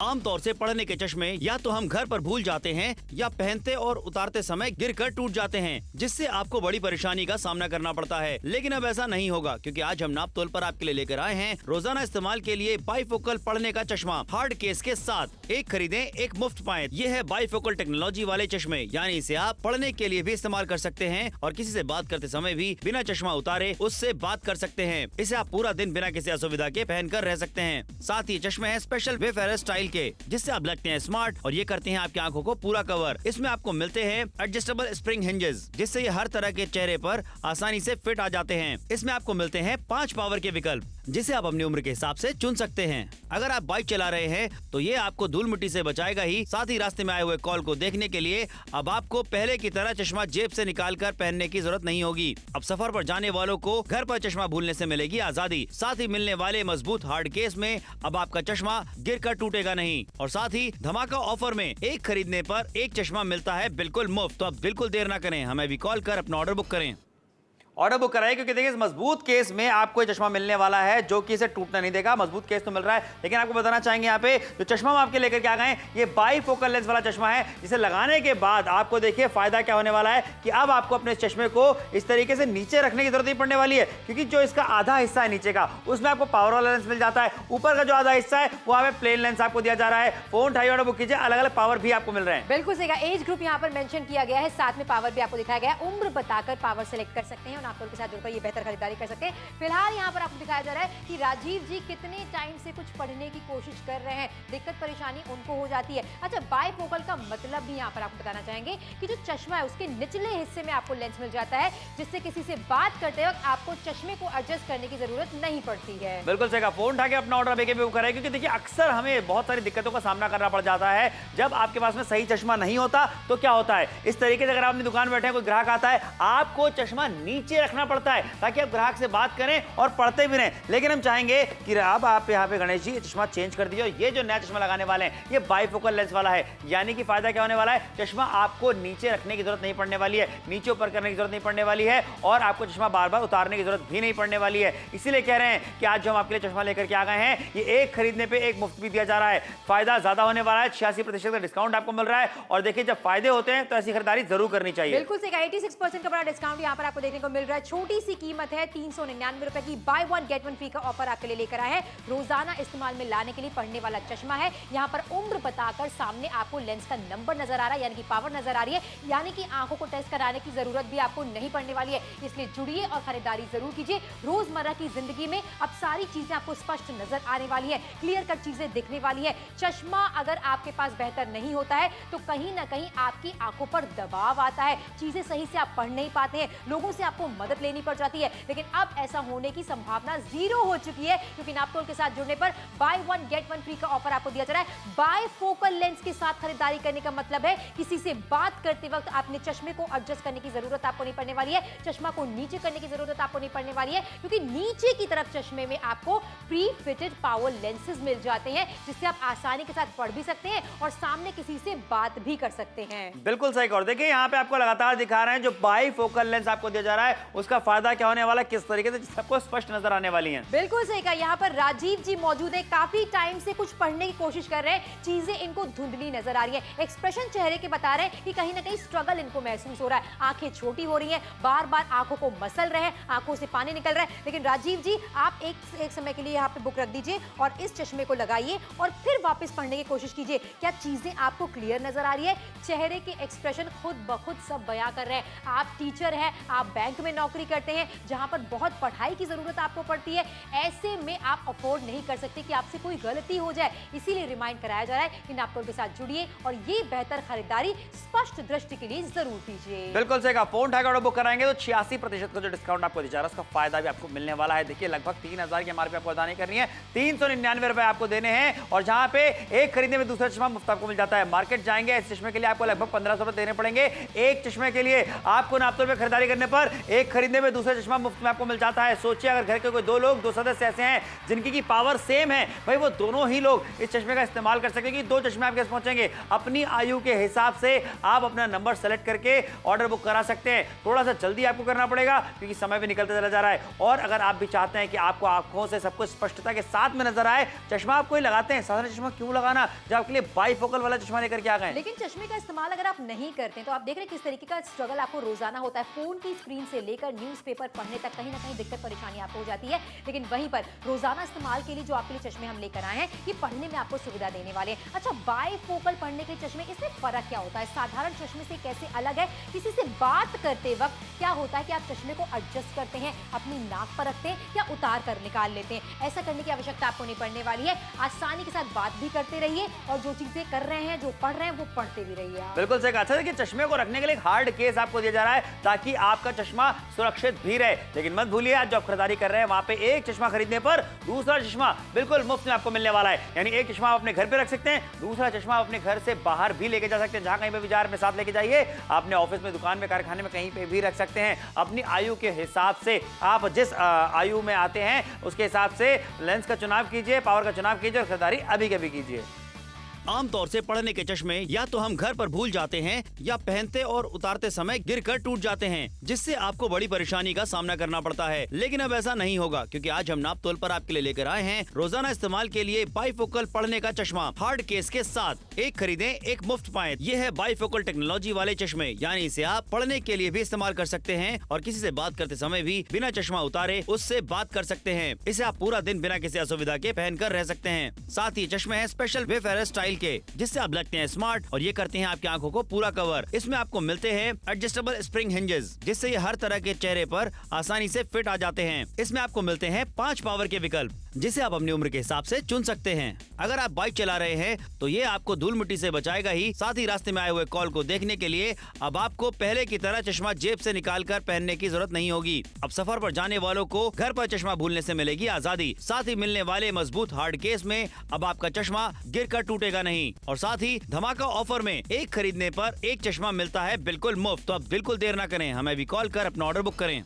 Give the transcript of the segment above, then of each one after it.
आमतौर से पढ़ने के चश्मे या तो हम घर पर भूल जाते हैं या पहनते और उतारते समय गिरकर टूट जाते हैं, जिससे आपको बड़ी परेशानी का सामना करना पड़ता है। लेकिन अब ऐसा नहीं होगा, क्योंकि आज हम नाप तोल पर आपके लिए लेकर आए हैं रोजाना इस्तेमाल के लिए बाईफोकल पढ़ने का चश्मा हार्ड केस के साथ। एक खरीदें एक मुफ्त पाएं। ये है बाईफोकल टेक्नोलॉजी वाले चश्मे, यानी इसे आप पढ़ने के लिए भी इस्तेमाल कर सकते हैं और किसी से बात करते समय भी बिना चश्मा उतारे उससे बात कर सकते हैं। इसे आप पूरा दिन बिना किसी असुविधा के पहनकर रह सकते हैं। साथ ही चश्मे हैं स्पेशल वेफेयर स्टाइल के, जिससे आप लगते हैं स्मार्ट और ये करते हैं आपकी आंखों को पूरा कवर। इसमें आपको मिलते हैं एडजस्टेबल स्प्रिंग हिंजेस, जिससे ये हर तरह के चेहरे पर आसानी से फिट आ जाते हैं। इसमें आपको मिलते हैं 5 पावर के विकल्प, जिसे आप अपनी उम्र के हिसाब से चुन सकते हैं। अगर आप बाइक चला रहे हैं तो ये आपको धूल मिट्टी से बचाएगा ही, साथ ही रास्ते में आए हुए कॉल को देखने के लिए अब आपको पहले की तरह चश्मा जेब से निकालकर पहनने की जरूरत नहीं होगी। अब सफर पर जाने वालों को घर पर चश्मा भूलने से मिलेगी आजादी। साथ ही मिलने वाले मजबूत हार्ड केस में अब आपका चश्मा गिरकर टूटेगा नहीं। और साथ ही धमाका ऑफर में एक खरीदने पर एक चश्मा मिलता है बिल्कुल मुफ्त। तो अब बिल्कुल देर ना करें, हमें भी कॉल कर अपना ऑर्डर बुक करें। ऑर्डर बुक कराइए, क्योंकि देखिए इस मजबूत केस में आपको ये चश्मा मिलने वाला है जो कि इसे टूटना नहीं देगा। मजबूत केस तो मिल रहा है, लेकिन आपको बताना चाहेंगे यहाँ पे जो चश्मा हम आपके लेकर के आ गए हैं, ये बाईफोकल लेंस वाला चश्मा है, जिसे लगाने के बाद आपको देखिए फायदा क्या होने वाला है कि अब आपको अपने चश्मे को इस तरीके से नीचे रखने की जरूरत नहीं पड़ने वाली है, क्योंकि जो इसका आधा हिस्सा है नीचे का, उसमें आपको पावर वाला लेंस मिल जाता है। ऊपर का जो आधा हिस्सा है वो हमें प्लेन लेंस आपको दिया जा रहा है। फोन उठाइए, ऑर्डर बुक कीजिए, अलग अलग पावर भी आपको मिल रहे हैं। बिल्कुल सही कहा, एज ग्रुप यहाँ पर मेंशन किया गया है, साथ में पावर भी आपको दिखाया गया है। उम्र बताकर पावर सेलेक्ट कर सकते हैं और नापतोल के साथ जुड़कर ये बेहतर खरीदारी कर सकते हैं। फिलहाल यहाँ पर आपको दिखाया जा रहा है कि राजीव जी कितने टाइम से कुछ पढ़ने की कोशिश कर रहे हैं, दिक्कत परेशानी उनको हो जाती है। अच्छा, बाईफोकल का मतलब भी यहाँ पर आपको बताना चाहेंगे कि जो चश्मा है उसके निचले हिस्से में आपको लेंस मिल जाता है, जिससे किसी से बात करते वक्त आपको चश्मे को एडजस्ट करने की जरूरत नहीं पड़ती है। बिल्कुल सही कहा, फोन उठा के अपना ऑर्डर बेके बुक कराए, क्योंकि देखिए अक्सर हमें बहुत सारी दिक्कतों का सामना करना पड़ जाता है। जब आपके पास में सही चश्मा नहीं होता तो क्या होता है, इस तरीके से अगर आप अपनी दुकान बैठे हैं, कोई ग्राहक आता है, आपको चश्मा नीचे रखना पड़ता है ताकि आप ग्राहक से बात करें और पढ़ते भी रहें। लेकिन हम चाहेंगे कि अब आप यहाँ पे गणेश जी ये चश्मा चेंज कर दीजिए। ये जो नया चश्मा लगाने वाले हैं ये बाईफोकल लेंस वाला है, यानी कि फायदा क्या होने वाला है, चश्मा आपको नीचे रखने की जरूरत नहीं पड़ने वाली है, नीचे ऊपर करने की जरूरत नहीं पड़ने वाली है, और आपको चश्मा बार बार उतारने की जरूरत भी नहीं पड़ने वाली है। इसीलिए कह रहे हैं कि आज जो हम आपके लिए चश्मा लेकर के आ गए हैं, ये एक खरीदने पे एक मुफ्त भी दिया जा रहा है। फायदा ज्यादा होने वाला है, 86% का डिस्काउंट आपको मिल रहा है। और देखिए जब फायदे होते हैं तो ऐसी खरीदारी जरूर करनी चाहिए। बिल्कुल सही कहा, 86% का बड़ा डिस्काउंट यहाँ पर आपको देखने को मिल रहा है। छोटी सी कीमत है 399 रुपए की। By one get one free का ऑफर आपके लिए लेकर आए हैं। रोजाना इस्तेमाल में लाने के लिए पढ़ने वाला चश्मा है। यहाँ पर उम्र बताकर सामने आपको लेंस का नंबर नजर आ रहा है, यानी कि पावर नजर आ रही है, यानी कि आंखों को टेस्ट कराने की जरूरत भी आपको नहीं पड़ने वाली है। इसलिए जुड़िए और खरीदारी जरूर कीजिए। रोजमर्रा की जिंदगी में अब सारी चीजें आपको स्पष्ट नजर आने वाली है, क्लियर कट चीजें दिखने वाली है। चश्मा अगर आपके पास बेहतर नहीं होता है तो कहीं ना कहीं आपकी आंखों पर दबाव आता है, चीजें सही से आप पढ़ नहीं पाते हैं, लोगों से आपको मदद लेनी पड़ जाती है। लेकिन अब ऐसा होने की संभावना जीरो हो चुकी है, क्योंकि नापतोल के साथ जुड़ने पर by one get one free का ऑफर आपको दिया जा रहा है। बायफोकल लेंस के साथ खरीदारी करने का मतलब है किसी से बात करते वक्त आपने चश्मे को एडजस्ट करने की जरूरत आपको नहीं पड़ने वाली है, चश्मा को नीचे करने की जरूरत आपको नहीं पड़ने वाली है, क्योंकि नीचे की तरफ चश्मे में आपको प्री फिटेड पावर लेंसेज मिल जाते हैं, जिससे आप आसानी के साथ पढ़ भी सकते हैं और सामने किसी से बात भी कर सकते हैं। बिल्कुल सही कहा। देखिए यहाँ पे आपको लगातार दिखा रहे हैं जो बाईफोकल लेंस आपको दिया जा रहा है, उसका फायदा क्या होने वाला, किस तरीके से सबको स्पष्ट नजर आने वाली है। बिल्कुल सही कहा, यहाँ पर राजीव जी मौजूद है, काफी टाइम से कुछ पढ़ने की कोशिश कर रहे हैं, चीजें इनको धुंधली नजर आ रही है, एक्सप्रेशन चेहरे के बता रहे हैं कि कहीं ना कहीं स्ट्रगल इनको महसूस हो रहा है, आंखें छोटी हो रही हैं, बार बार आंखों को मसल रहे हैं, आंखों से पानी निकल रहा है। लेकिन राजीव जी आप एक समय के लिए यहाँ पे बुक रख दीजिए और इस चश्मे को लगाइए और फिर वापस पढ़ने की कोशिश कीजिए। क्या चीजें आपको क्लियर नजर आ रही है, चेहरे के एक्सप्रेशन खुद ब खुद सब बयां कर रहे हैं। आप टीचर हैं, आप बैंक में नौकरी करते हैं जहां पर बहुत पढ़ाई की जरूरत आपको पड़ती है, ऐसे में आप अफोर्ड नहीं कर सकते कि आपसे कोई गलती हो जाए, इसीलिए रिमाइंड कराया जा रहा है कि नापतोल के साथ जुड़िए और ये बेहतर खरीदारी स्पष्ट दृष्टि के लिए जरूर कीजिए। बिल्कुल सही कहा, फोन उठाकर ऑर्डर बुक कराएंगे तो 86% का जो डिस्काउंट आपको दिया जा रहा है, उसका फायदा भी आपको मिलने वाला है। देखिए लगभग 3000 की एमआरपी आपको अदा नहीं करनी है, 399 रुपए आपको देने हैं, और जहां पे एक खरीदने में दूसरा चश्मा मुफ्त आपको मिल जाता है। मार्केट जाएंगे इस चश्मे के लिए आपको लगभग 1500 रुपए देने पड़ेंगे। एक चश्मे के लिए आपको नापतोल में खरीदारी करने पर एक खरीदने में दूसरा चश्मा मुफ्त में आपको मिल जाता है। सोचिए अगर घर के कोई दो लोग, दो सदस्य ऐसे हैं जिनकी की पावर सेम है, भाई वो दोनों ही लोग इस चश्मे का इस्तेमाल कर सकते हैं कि दो चश्मे आपके पास पहुंचेंगे। अपनी आयु के हिसाब से आप अपना नंबर सेलेक्ट करके ऑर्डर बुक करा सकते हैं। थोड़ा सा जल्दी आपको करना पड़ेगा क्योंकि समय भी निकलता चला जा रहा है। और अगर आप भी चाहते हैं कि आपको आंखों से सब कुछ स्पष्टता के साथ में नजर आए, चश्मा आप कोई लगाते हैं, साधारण चश्मा क्यों लगाना जब आपके लिए बाइफोकल वाला चश्मा लेकर के आ गए। लेकिन चश्मे का इस्तेमाल अगर आप नहीं करते तो आप देख रहे हैं किस तरीके का स्ट्रगल आपको रोजाना होता है। फोन की स्क्रीन से लेकर न्यूज़पेपर पढ़ने तक कहीं ना कहीं दिक्कत परेशानी आपको हो जाती है। लेकिन वहीं पर रोजाना इस्तेमाल के लिए जो आपके लिए चश्मे हम लेकर आए हैं, ये पढ़ने में आपको सुविधा देने वाले हैं। अच्छा, बाइफोकल पढ़ने के चश्मे, इसमें फर्क क्या होता है? साधारण चश्मे से कैसे अलग है? किसी से बात करते वक्त क्या होता है कि आप चश्मे को एडजस्ट करते हैं, अपनी नाक पर रखते हैं या उतार कर निकाल लेते हैं? ऐसा करने की आवश्यकता आपको नहीं पड़ने वाली है। आसानी के साथ बात भी करते रहिए और जो चीजें कर रहे हैं, जो पढ़ रहे हैं, वो पढ़ते भी रहिए। बिल्कुल सही कहा। अच्छा देखिए, चश्मे को रखने के लिए एक हार्ड केस आपको दिया जा रहा है ताकि आपका चश्मा सुरक्षित भी रहे। लेकिन मत भूलिए, आज जो आप खरीदारी कर रहे हैं वहां पे एक चश्मा खरीदने पर दूसरा चश्मा बिल्कुल मुफ्त में आपको मिलने वाला है। यानी एक चश्मा आप अपने घर पे रख सकते हैं, दूसरा चश्मा आप अपने घर से बाहर भी लेके जा सकते हैं। जहां कहीं पे भी जा रहे हैं साथ लेके जाइए, अपने ऑफिस में, दुकान में, कारखाने में, कहीं पे भी रख सकते हैं। अपनी आयु के हिसाब से आप जिस आयु में आते हैं उसके हिसाब से लेंस का चुनाव कीजिए, पावर का चुनाव कीजिए और खरीदारी अभी कभी कीजिए। आमतौर से पढ़ने के चश्मे या तो हम घर पर भूल जाते हैं या पहनते और उतारते समय गिरकर टूट जाते हैं, जिससे आपको बड़ी परेशानी का सामना करना पड़ता है। लेकिन अब ऐसा नहीं होगा क्योंकि आज हम नाप तोल पर आपके लिए लेकर आए हैं रोजाना इस्तेमाल के लिए बाइफोकल पढ़ने का चश्मा हार्ड केस के साथ। एक खरीदें एक मुफ्त पाएं। ये है बाइफोकल टेक्नोलॉजी वाले चश्मे, यानी इसे आप पढ़ने के लिए भी इस्तेमाल कर सकते हैं और किसी से बात करते समय भी बिना चश्मा उतारे उससे बात कर सकते हैं। इसे आप पूरा दिन बिना किसी असुविधा के पहनकर रह सकते हैं। साथ ही चश्मे हैं स्पेशल वेफेयर स्टाइल के, जिससे आप लगते हैं स्मार्ट और ये करते हैं आपकी आंखों को पूरा कवर। इसमें आपको मिलते हैं एडजस्टेबल स्प्रिंग हिंजेस, जिससे ये हर तरह के चेहरे पर आसानी से फिट आ जाते हैं। इसमें आपको मिलते हैं 5 पावर के विकल्प, जिसे आप अपनी उम्र के हिसाब से चुन सकते हैं। अगर आप बाइक चला रहे हैं तो ये आपको धूल मिट्टी से बचाएगा ही, साथ ही रास्ते में आए हुए कॉल को देखने के लिए अब आपको पहले की तरह चश्मा जेब से निकालकर पहनने की जरूरत नहीं होगी। अब सफर पर जाने वालों को घर पर चश्मा भूलने से मिलेगी आजादी। साथ ही मिलने वाले मजबूत हार्ड केस में अब आपका चश्मा गिरकर टूटेगा नहीं। और साथ ही धमाका ऑफर में एक खरीदने पर एक चश्मा मिलता है बिल्कुल मुफ्त। तो अब बिल्कुल देर ना करें, हमें भी कॉल कर अपना ऑर्डर बुक करें।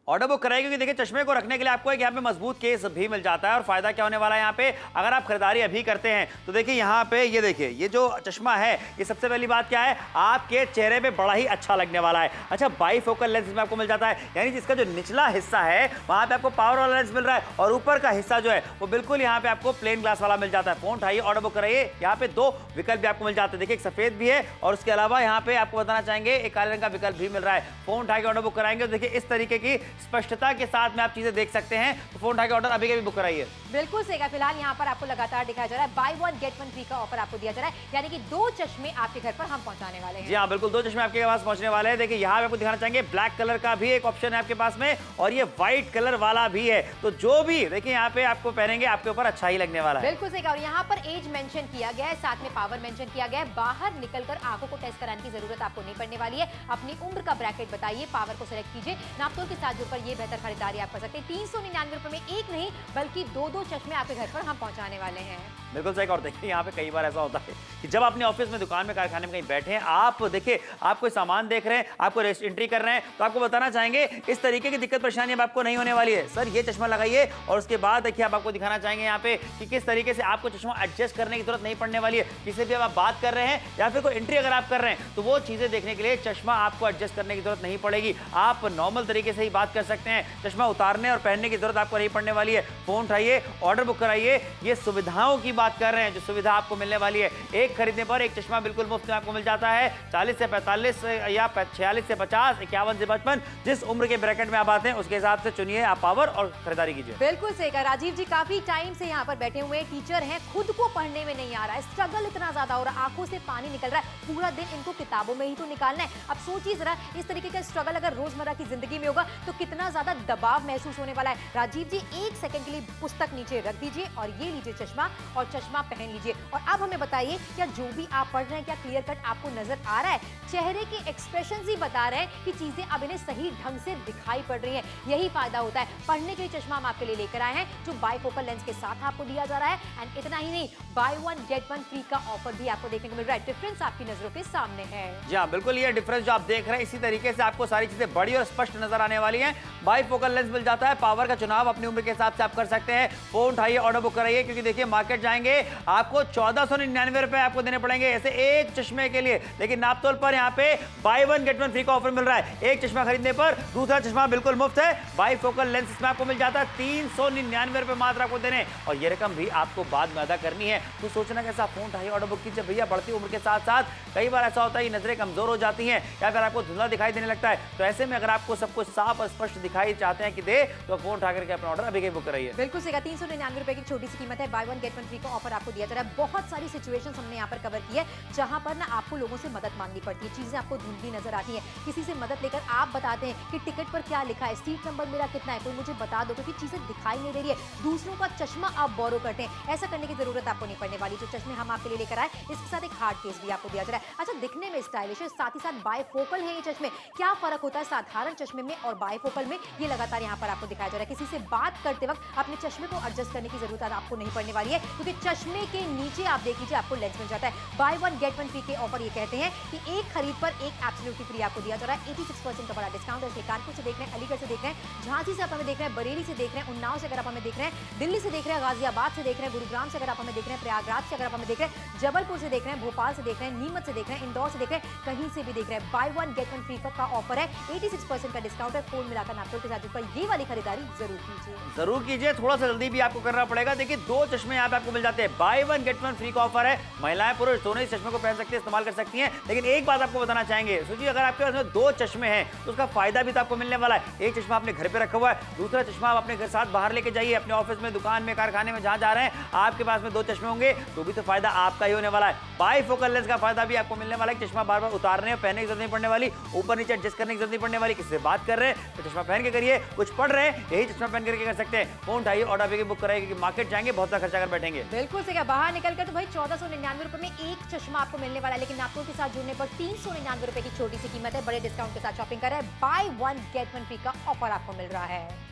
ऑर्डर बुक कराइए क्योंकि देखिए, चश्मे को रखने के लिए आपको एक यहाँ पे मजबूत केस भी मिल जाता है। और फायदा क्या होने वाला है यहाँ पे, अगर आप खरीदारी अभी करते हैं तो देखिए यहाँ पे ये देखिए, ये जो चश्मा है, ये सबसे पहली बात क्या है, आपके चेहरे पे बड़ा ही अच्छा लगने वाला है। अच्छा, बाइफोकल लेंस में आपको मिल जाता है, यानी जिसका जो निचला हिस्सा है वहां पे आपको पावर वाला लेंस मिल रहा है और ऊपर का हिस्सा जो है वो बिल्कुल यहाँ पे आपको प्लेन ग्लास वाला मिल जाता है। फोन उठाइए, ऑर्डर बुक कराइए। यहाँ पे 2 विकल्प भी आपको मिल जाते हैं। देखिए, एक सफेद भी है और उसके अलावा यहाँ पे आपको बताना चाहेंगे एक काले रंग का विकल्प भी मिल रहा है। फोन उठाकर ऑर्डर बुक कराएंगे तो देखिए इस तरीके की स्पष्टता के साथ में आप चीजें देख सकते हैं। तो फोन उठाकर ऑर्डर अभी के भी बुक कराइए। बिल्कुल सही कहा। फिलहाल यहाँ पर आपको लगातार दिखाया जा रहा है बाय 1 गेट 1 फ्री का ऑफर आपको दिया जा रहा है, यानी कि 2 चश्मे आपके घर पर हम पहुंचाने वाले हैं। जी हाँ, बिल्कुल 2 चश्मे आपके पास पहुंचने वाले हैं। देखिए, यहाँ पे आपको दिखाना चाहेंगे ब्लैक कलर का भी एक ऑप्शन है आपके पास में और ये व्हाइट कलर वाला भी है। तो जो भी देखिए यहाँ पे आपको पहनेंगे आपके ऊपर अच्छा ही लगने वाला है। बिल्कुल सही कहा। और यहाँ पर एज मेंशन किया गया है, साथ में पावर मेंशन किया गया है। बाहर निकलकर आंखों को टेस्ट कराने की जरूरत आपको नहीं पड़ने वाली है। अपनी उम्र का ब्रैकेट बताइए, पावर को सिलेक्ट कीजिए, नापतोल के साथ जुड़कर ये बेहतर खरीदारी आप कर सकते हैं। 399 रुपए में एक नहीं बल्कि 2 चश्मे आपके घर पर हम पहुंचाने वाले हैं। बिल्कुल सही। और देखिए, यहाँ पे कई बार ऐसा होता है कि जब अपने ऑफिस में, दुकान में, कारखाने में कहीं बैठे हैं, आप देखिए आप कोई सामान देख रहे हैं, आपको एंट्री कर रहे हैं, तो आपको बताना चाहेंगे इस तरीके की दिक्कत परेशानी अब आपको नहीं होने वाली है। सर, ये चश्मा लगाइए और उसके बाद देखिए आप आपको दिखाना चाहेंगे यहाँ पे कि किस तरीके से आपको चश्मा एडजस्ट करने की जरूरत नहीं पड़ने वाली है। किसी भी आप बात कर रहे हैं या फिर कोई एंट्री अगर आप कर रहे हैं तो वो चीजें देखने के लिए चश्मा आपको एडजस्ट करने की जरूरत नहीं पड़ेगी। आप नॉर्मल तरीके से ही बात कर सकते हैं। चश्मा उतारने और पहनने की जरूरत आपको नहीं पड़ने वाली है। फोन उठाइए, ऑर्डर बुक कराइए। ये सुविधाओं की बात कर रहे हैं, जो सुविधा आपको मिलने वाली है। एक खरीदने पर एक चश्मा बिल्कुल मुफ्त में आपको मिल जाता है। 40 से 45 या 46 से 50, 51 से 55, जिस उम्र के ब्रैकेट में आप आते हैं उसके हिसाब से चुनिए आप पावर और खरीदारी कीजिए। बिल्कुल सही कहा। राजीव जी काफी टाइम से यहाँ पर बैठे हुए टीचर हैं, खुद को पढ़ने में नहीं आ रहा है, स्ट्रगल इतना ज्यादा हो रहा है, आंखों से पानी निकल रहा है, पूरा दिन इनको किताबों में ही तो निकालना है। अब सोचिए जरा, इस तरीके का स्ट्रगल अगर रोजमर्रा की जिंदगी में होगा तो कितना ज्यादा दबाव महसूस होने वाला है। राजीव जी, एक सेकंड के लिए पुस्तक नीचे रख दीजिए और ये लीजिए चश्मा और चश्मा पहन लीजिए। और अब हमें बताइए, क्या जो भी आप पढ़ रहे हैं क्या क्लियर कट आपको नजर आ रहा है? चेहरे के एक्सप्रेशंस ही बता रहे हैं कि चीजें अब इन्हें सही ढंग से दिखाई पड़ रही हैं। यही फायदा होता है। पढ़ने के लिए चश्मा हम आपके लिए लेकर आए हैं जो बाइफोकल लेंस के साथ आपको दिया जा रहा है। एंड इतना ही नहीं, by one get one free का ऑफर भी आपको देखने को मिल रहा है। डिफरेंस आपकी नजरों के सामने है। जी हाँ, बिल्कुल ये डिफरेंस जो आप देख रहे हैं, इसी तरीके से आपको सारी चीजें बड़ी और स्पष्ट नजर आने वाली हैं। बाइफोकल लेंस मिल जाता है, पावर का चुनाव अपनी उम्र के हिसाब से आप कर सकते हैं। फोन उठाइए, ऑर्डर बुक कराइए, क्योंकि देखिए मार्केट जाएंगे आपको 1499 रुपए आपको देने पड़ेंगे ऐसे एक चश्मे के लिए। लेकिन नापतोल पर यहाँ पे by one get one free का ऑफर मिल रहा है। एक चश्मा खरीदने पर दूसरा चश्मा बिल्कुल मुफ्त है। बाइफोकल लेंस इसमें आपको मिल जाता है 399 रुपए मात्र आपको देने, और ये रकम भी आपको बाद में अदा करनी है। तो सोचना कैसा, फोन उठाइए, ऑर्डर बुक कीजिए। भैया बढ़ती उम्र के साथ साथ कई बार ऐसा होता है नजरें कमजोर हो जाती हैं या फिर आपको धुंधला दिखाई देने लगता है। तो ऐसे में अगर आपको सब कुछ साफ और स्पष्ट दिखाई चाहते हैं कि दे, तो फोन उठा करके अपना ऑर्डर अभी बुक कराइए। बिल्कुल सही, 399 रुपए की छोटी सी कीमत है। By one get one free का ऑफर आपको दिया जा रहा है। बहुत सारी सिचुएशंस हमने यहाँ पर कवर की है जहां पर ना आपको लोगों से मदद मांगनी पड़ती है, चीजें आपको धुंधली नजर आती है। किसी से मदद लेकर आप बताते हैं कि टिकट पर क्या लिखा है, सीट नंबर मेरा कितना है, कोई मुझे बता दो, क्योंकि चीजें दिखाई नहीं दे रही है। दूसरों का चश्मा आप बोरो करते हैं, ऐसा करने की जरूरत आपको नहीं पड़ने वाली। जो चश्मे हम आपके लिए लेकर आए, इसके साथ एक हार्ड केस भी आपको दिया जा रहा है। अच्छा, दिखने में स्टाइलिश है, साथ ही साथ बायफोकल है ये चश्मे। क्या फर्क होता है साधारण चश्मे में और बायफोकल में, ये लगातार यहाँ पर आपको दिखाया जा रहा है। किसी से बात करते वक्त अपने चश्मे को एडजस्ट करने की जरूरत आपको नहीं पड़ने वाली है, क्योंकि चश्मे के नीचे आप देख लीजिए आपको लेंस मिल जाता है। By one get one free के ऑफर ये कहते हैं कि एक खरीद पर एक एब्सोल्युटली फ्री आपको दिया जा रहा है। 86% का बड़ा डिस्काउंट है। कानपुर से देख रहे हैं, अलीगढ़ से देख रहे हैं, झांसी से आप हमें देख रहे हैं, बरेली से देख रहे हैं, उन्नाव से अगर आप हमें देख रहे हैं, दिल्ली से देख रहे हैं, गाजियाबाद से देख रहे हैं, गुरुग्राम से अगर आप हमें देख रहे हैं, प्रयागराज से अगर आप हमें देख रहे हैं, जबलपुर से देख रहे हैं, भोपाल से देख रहे हैं, नीमच से देख रहे हैं, इंदौर से देख रहे हैं, कहीं से भी देख रहे हैं, by one get one free का ऑफर है। 86% का डिस्काउंट है। फोन मिलाकर नापतोल के साथ ये वाली खरीदारी जरूर कीजिए। जरूर कीजिए, थोड़ा सा जल्दी भी आपको करना पड़ेगा। देखिए, दो चश्मे यहाँ पे आपको मिल जाते हैं। By one get one free का ऑफर है। महिलाएं पुरुष दोनों इस चश्मे को पहन सकते हैं, इस्तेमाल कर सकती हैं। लेकिन एक बात आपको बताना चाहेंगे, सोचिए अगर आपके पास में दो चश्मे हैं तो उसका फायदा भी तो आपको मिलने वाला है। एक चश्मा अपने घर पे रखा हुआ है, दूसरा चश्मा आप अपने घर साथ बाहर लेके जाइए, अपने ऑफिस में, दुकान में, कारखाने में, जहां जा रहे हैं, आपके पास में दो चश्मे होंगे तो भी तो फायदा आपका ही होने वाला है। बाइफोकल लेंस का फायदा भी आपको मिलने वाला है। चश्मा बार बार उतारने और पहनने की जरूरत नहीं पड़ने वाली, ऊपर नीचे एडजस्ट करने की जरूरत नहीं पड़ने वाली। किसी से बात कर रहे हैं तो चश्मा पहन के करिए, कुछ पढ़ रहे हैं यही चश्मा पहन करके कर सकते हैं। फोन उठाइए, ऑर्डर भी बुक कराइए, क्योंकि मार्केट जाएंगे बहुत सा खर्चा कर बैठेंगे। बिल्कुल से, क्या बाहर निकलकर तो भाई 1499 रुपए में एक चश्मा आपको मिलने वाला है, लेकिन नापतोल के साथ जुड़ने पर 399 रुपए की छोटी सी कीमत है। बड़े डिस्काउंट के साथ शॉपिंग कर रहे हैं, by one get one free का ऑफर आपको मिल रहा है।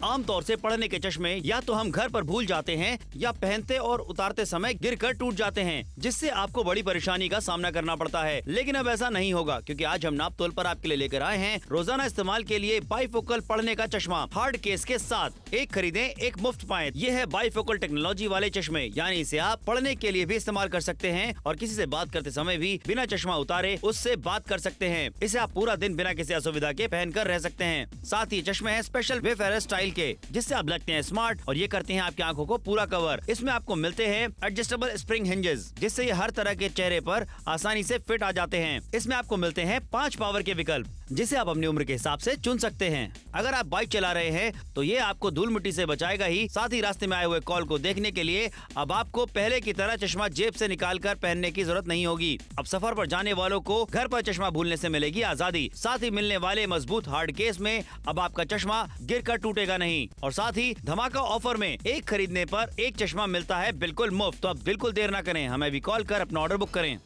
आमतौर से पढ़ने के चश्मे या तो हम घर पर भूल जाते हैं या पहनते और उतारते समय गिरकर टूट जाते हैं, जिससे आपको बड़ी परेशानी का सामना करना पड़ता है। लेकिन अब ऐसा नहीं होगा, क्योंकि आज हम नापतोल पर आपके लिए लेकर आए हैं रोजाना इस्तेमाल के लिए बाइफोकल पढ़ने का चश्मा हार्ड केस के साथ। एक खरीदें एक मुफ्त पाएं। ये है बाइफोकल टेक्नोलॉजी वाले चश्मे, यानी इसे आप पढ़ने के लिए भी इस्तेमाल कर सकते हैं और किसी से बात करते समय भी बिना चश्मा उतारे उससे बात कर सकते हैं। इसे आप पूरा दिन बिना किसी असुविधा के पहनकर रह सकते हैं। साथ ही चश्मे हैं स्पेशल वेफेयर स्टाइल के, जिससे आप लगते हैं स्मार्ट और ये करते हैं आपकी आंखों को पूरा कवर। इसमें आपको मिलते हैं एडजस्टेबल स्प्रिंग हिंजेस, जिससे ये हर तरह के चेहरे पर आसानी से फिट आ जाते हैं। इसमें आपको मिलते हैं 5 पावर के विकल्प, जिसे आप अपनी उम्र के हिसाब से चुन सकते हैं। अगर आप बाइक चला रहे हैं तो ये आपको धूल मिट्टी से बचाएगा ही, साथ ही रास्ते में आए हुए कॉल को देखने के लिए अब आपको पहले की तरह चश्मा जेब से निकालकर पहनने की जरूरत नहीं होगी। अब सफर पर जाने वालों को घर पर चश्मा भूलने से मिलेगी आजादी। साथ ही मिलने वाले मजबूत हार्ड केस में अब आपका चश्मा गिरकर टूटेगा नहीं, और साथ ही धमाका ऑफर में एक खरीदने पर एक चश्मा मिलता है बिल्कुल मुफ्त। तो अब बिल्कुल देर ना करें, हमें भी कॉल कर अपना ऑर्डर बुक करें।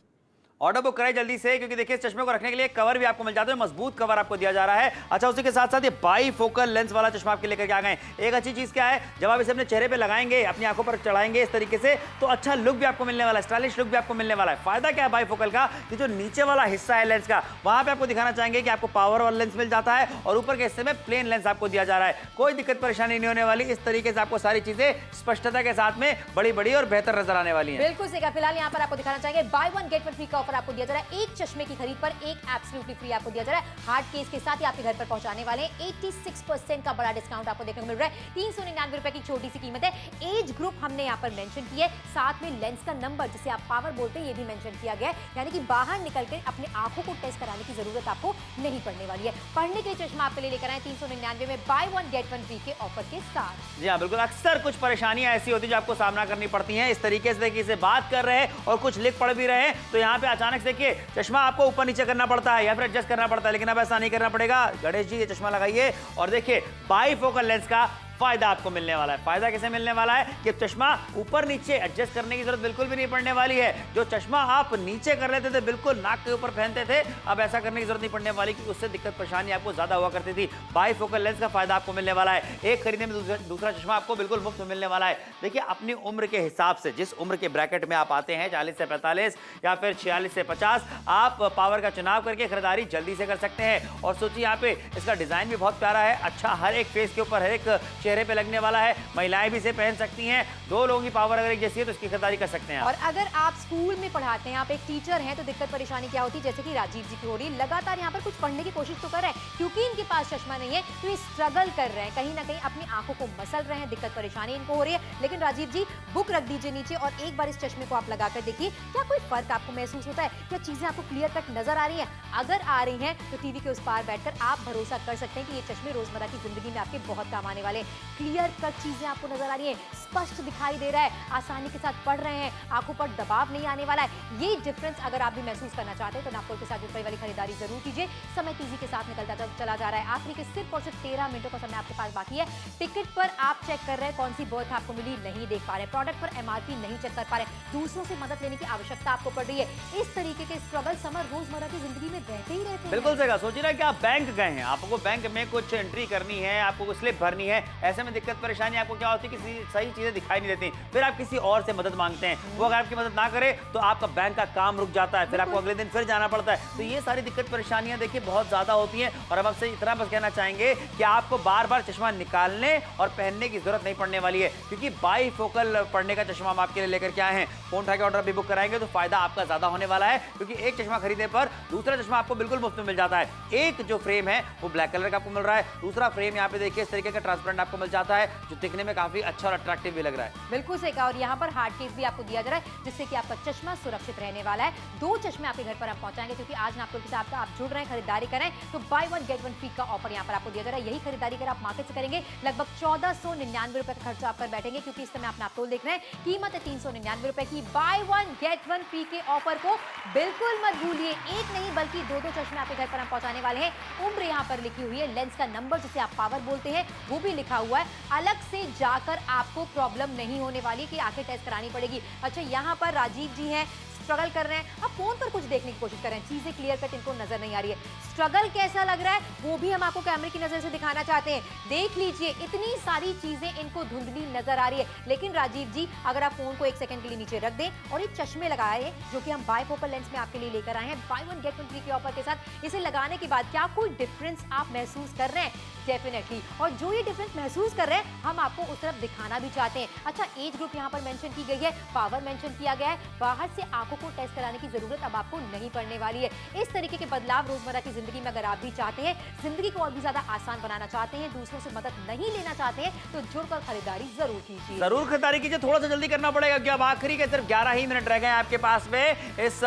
ऑर्डर बुक कराए जल्दी से, क्योंकि देखिए इस चश्मे को रखने के लिए कवर भी आपको मिल जाता है, मजबूत कवर आपको दिया जा रहा है। अच्छा, उसी के साथ साथ ये बाइफोकल लेंस वाला चश्मा आपके लेकर के आ गए। एक अच्छी चीज क्या है, जब आप इसे अपने चेहरे पे लगाएंगे, अपनी आंखों पर चढ़ाएंगे इस तरीके से, तो अच्छा लुक भी आपको मिलने वाला है, स्टाइलिश लुक भी आपको मिलने वाला है। फायदा क्या है बाइफोकल का, कि जो नीचे वाला हिस्सा है लेंस का, वहां पे आपको दिखाना चाहेंगे कि आपको पावर वाला लेंस मिल जाता है और ऊपर के हिस्से में प्लेन लेंस आपको दिया जा रहा है। कोई दिक्कत परेशानी नहीं होने वाली। इस तरीके से आपको सारी चीजें स्पष्टता के साथ में बड़ी बड़ी और बेहतर नजर आने वाली है। बिल्कुल सही। फिलहाल यहाँ पर आपको दिखाना चाहेंगे, by one get one free का ऑफर आपको दिया जा रहा है। एक चश्मे की खरीद पर एक एब्सोल्युटली फ्री आपको दिया जा रहा है। हार्ड केस के साथ ही आपके घर पर पहुंचाने वाले 86% का बड़ा डिस्काउंट आपको देखने को मिल रहा है। 399 रुपए की छोटी सी कीमत है। एज ग्रुप हमने यहाँ पर मेंशन किया है, साथ में लेंस का नंबर जिसे आप पावर बोलते हैं ये भी मेंशन किया गया है, यानी कि बाहर निकल के अपने आंखों को टेस्ट कराने की जरूरत आपको नहीं पड़ने वाली है। पढ़ने के लिए चश्मा आपके लिए लेकर आए 399 में by one get one free के ऑफर के साथ। जी हाँ, बिल्कुल। अक्सर कुछ परेशानियां ऐसी होती है जो आपको सामना करनी पड़ती हैं। इस तरीके से इसे बात कर रहे हैं और कुछ लिख पढ़ भी रहे हैं, तो यहाँ पे अचानक से देखिए चश्मा आपको ऊपर नीचे करना पड़ता है या फिर एडजस्ट करना पड़ता है, लेकिन अब ऐसा नहीं करना पड़ेगा। गणेश जी ये चश्मा लगाइए और देखिए बाईफोकल लेंस का फायदा आपको मिलने वाला है। फायदा कैसे मिलने वाला है कि चश्मा ऊपर नीचे एडजस्ट करने की जरूरत बिल्कुल भी नहीं पड़ने वाली है। जो चश्मा आप नीचे कर लेते थे, बिल्कुल नाक के ऊपर पहनते थे, अब ऐसा करने की जरूरत नहीं पड़ने वाली क्योंकि उससे दिक्कत परेशानी आपको ज्यादा हुआ करती थी। बाईफोकल लेंस का फायदा आपको मिलने वाला है। एक खरीदने में दूसरा चश्मा आपको बिल्कुल मुफ्त में मिलने वाला है। देखिए अपनी उम्र के हिसाब से, जिस उम्र के ब्रैकेट में आप आते हैं 40 से 45 या फिर 46 से 50, आप पावर का चुनाव करके खरीदारी जल्दी से कर सकते हैं। और सोचिए यहाँ पे इसका डिजाइन भी बहुत प्यारा है, अच्छा हर एक फेस के ऊपर, हर एक चेहरे पे लगने वाला है। महिलाएं भी इसे पहन सकती हैं। दो लोगों की पावर अगर एक जैसी है तो इसकी खरीदारी कर सकते हैं। और अगर आप स्कूल में पढ़ाते हैं, आप एक टीचर हैं, तो दिक्कत परेशानी क्या होती है, जैसे कि राजीव जी की हो रही है, लगातार यहाँ पर कुछ पढ़ने की कोशिश तो कर रहे हैं, क्योंकि इनके पास चश्मा नहीं है तो ये स्ट्रगल कर रहे हैं, कहीं ना कहीं अपनी आंखों को मसल रहे हैं, दिक्कत परेशानी इनको हो रही है। लेकिन राजीव जी बुक रख दीजिए नीचे और एक बार इस चश्मे को आप लगाकर देखिए, क्या कोई फर्क आपको महसूस होता है, क्या चीजें आपको क्लियर कट नजर आ रही है। अगर आ रही हैं तो टीवी के उस पार बैठकर आप भरोसा कर सकते हैं कि ये चश्मे रोजमर्रा की जिंदगी में आपके बहुत काम आने वाले। क्लियर कट चीजें आपको नजर आ रही है, स्पष्ट दिखाई दे रहा है, आसानी के साथ पढ़ रहे हैं, आंखों पर दबाव नहीं आने वाला है। ये डिफरेंस अगर आप भी महसूस करना चाहते हैं तो नापतोल के साथ जुड़ वाली खरीदारी जरूर कीजिए। समय तेजी के साथ निकलता चला जा रहा है, आखिरी के सिर्फ और सिर्फ 13 मिनटों का समय आपके पास बाकी है। टिकट पर आप चेक कर रहे हैं कौन सी बर्थ आपको मिली, नहीं देख पा रहे, प्रोडक्ट पर एमआरपी नहीं चेक कर पा रहे, दूसरों से मदद लेने की आवश्यकता आपको पड़ रही है। इस तरीके के स्ट्रगल समर रोजमर्रा की जिंदगी में रहते ही रहते हैं। बिल्कुल सही कहा। सोचिए ना कि आप बैंक गए हैं, आपको बैंक में कुछ एंट्री करनी है, आपको कुछ स्लिप भरनी है, ऐसे में दिक्कत परेशानी आपको क्या होती है कि सही चीजें दिखाई नहीं देती, फिर आप किसी और से मदद मांगते हैं, वो अगर आपकी मदद ना करे तो आपका बैंक का काम रुक जाता है, फिर आपको अगले दिन फिर जाना पड़ता है। तो ये सारी दिक्कत परेशानियां देखिए बहुत ज्यादा होती हैं। और अब आपसे इतना बस कहना चाहेंगे कि आपको बार बार चश्मा निकालने और पहनने की जरूरत नहीं पड़ने वाली है, क्योंकि बाईफोकल पढ़ने का चश्मा हम आपके लिए लेकर के आए हैं। फोन उठा के ऑर्डर भी बुक कराएंगे तो फायदा आपका ज्यादा होने वाला है, क्योंकि एक चश्मा खरीदने पर दूसरा चश्मा आपको बिल्कुल मुफ्त में मिल जाता है। एक जो फ्रेम है वो ब्लैक कलर का आपको मिल रहा है, दूसरा फ्रेम यहाँ पे देखिए इस तरीके का ट्रांसपेरेंट आपको मिल जाता है, जो दिखने में काफी अच्छा और अट्रैक्टिव भी लग रहा है। बिल्कुल सही कहा। और यहाँ पर हार्ड केस भी आपको दिया जा रहा है, जिससे कि आपका चश्मा सुरक्षित रहने वाला है। 2 चश्मे आपके घर पर हम पहुंचाएंगे, क्योंकि आज नापतोल के साथ आप जुड़ रहे हैं, खरीदारी करें तो बाय 1 गेट 1 फ्री का ऑफर यहाँ पर आपको दिया जा रहा है। यही खरीदारी अगर आप मार्केट से करेंगे लगभग 1499 रुपए का खर्चा आप कर बैठेंगे, क्योंकि इस समय आप नापतोल देख रहे हैं, कीमत है 399 रुपए की। बाय 1 गेट 1 फ्री के ऑफर को बिल्कुल मत भूलिए। एक नहीं बल्कि 2 चश्मे आपके घर पर हम पहुंचाने वाले हैं। उम्र यहाँ पर लिखी हुई है, लेंस का नंबर जिसे आप पावर बोलते हैं वो भी लिखा हुआ है। अलग से जाकर आपको प्रॉब्लम नहीं होने वाली कि आंखें टेस्ट करानी पड़ेगी। अच्छा, यहाँ पर राजीव जी हैं, स्ट्रगल कर रहे हैं, अब फोन पर कुछ देखने की कोशिश कर रहे हैं, चीजें क्लियर कट इनको नजर नहीं आ रही है। स्ट्रगल कैसा लग रहा है वो भी हम आपको कैमरे की नजर से दिखाना चाहते हैं। देख लीजिए, इतनी सारी चीजें इनको धुंधली नजर आ रही है। लेकिन राजीव जी, अगर आप फोन को 1 सेकंड के लिए नीचे रख दें और ये चश्मे लगाए जो कि हम बाईफोकल लेंस में आपके लिए लेकर आए हैं, बाय 1 गेट 1 फ्री के ऑफर के साथ, इसे लगाने के बाद क्या कोई डिफरेंस आप महसूस कर रहे हैं? डेफिनेटली। और जो ये डिफरेंस महसूस कर रहे हैं हम आपको उस तरफ दिखाना भी चाहते हैं। अच्छा, एज ग्रुप यहाँ पर मेंशन की गई है, पावर मेंशन किया गया है, बाहर से आंखों को टेस्ट कराने की जरूरत अब आपको नहीं पड़ने वाली है। इस तरीके के बदलाव रोजमर्रा की जिंदगी में अगर आप भी चाहते हैं, जिंदगी को और भी ज्यादा आसान बनाना चाहते हैं, दूसरों से मदद नहीं लेना चाहते हैं, तो जुड़कर खरीदारी जरूर कीजिए। जरूर खरीदारी कीजिए, थोड़ा सा जल्दी करना पड़ेगा क्योंकि अब आखिरी के सिर्फ 11 ही मिनट रह गए हैं आपके पास में इस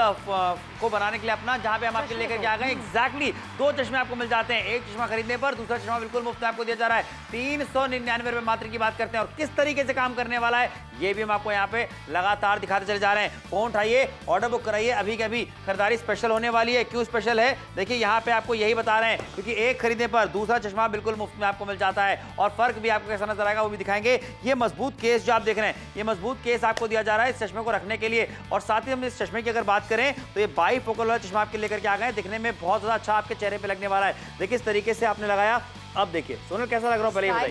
को बनाने के लिए अपना, जहां पे हम आपके लेकर के आ गए। एग्जैक्टली 2 चश्मे आपको मिल जाते हैं। एक चश्मा खरीदने पर दूसरा चश्मा बिल्कुल मुफ्त आपको दिया जा रहा है। 399 रुपए मात्र की बात करते हैं। और किस तरीके से काम करने वाला है ये भी हम आपको यहाँ पे लगातार दिखाते चले जा रहे हैं। फोन उठाइए, ऑर्डर बुक कराइए, अभी के अभी खरीदारी स्पेशल होने वाली है। क्यों स्पेशल है देखिए, यहाँ पे आपको यही बता रहे हैं, क्योंकि एक खरीदने पर दूसरा चश्मा बिल्कुल मुफ्त में आपको मिल जाता है। और फर्क भी आपको कैसा नजर आएगा वो भी दिखाएंगे। ये मजबूत केस जो आप देख रहे हैं, ये मजबूत केस आपको दिया जा रहा है इस चश्मे को रखने के लिए। और साथ ही हम इस चश्मे की अगर बात करें तो ये बाईफोकल वाला चश्मा आपके लेकर के आ गए, दिखने में बहुत ज्यादा अच्छा आपके चेहरे पे लगने वाला है। देखिए इस तरीके से आपने लगाया, अब देखिए सोनल कैसा लग रहा है पहले बताइए।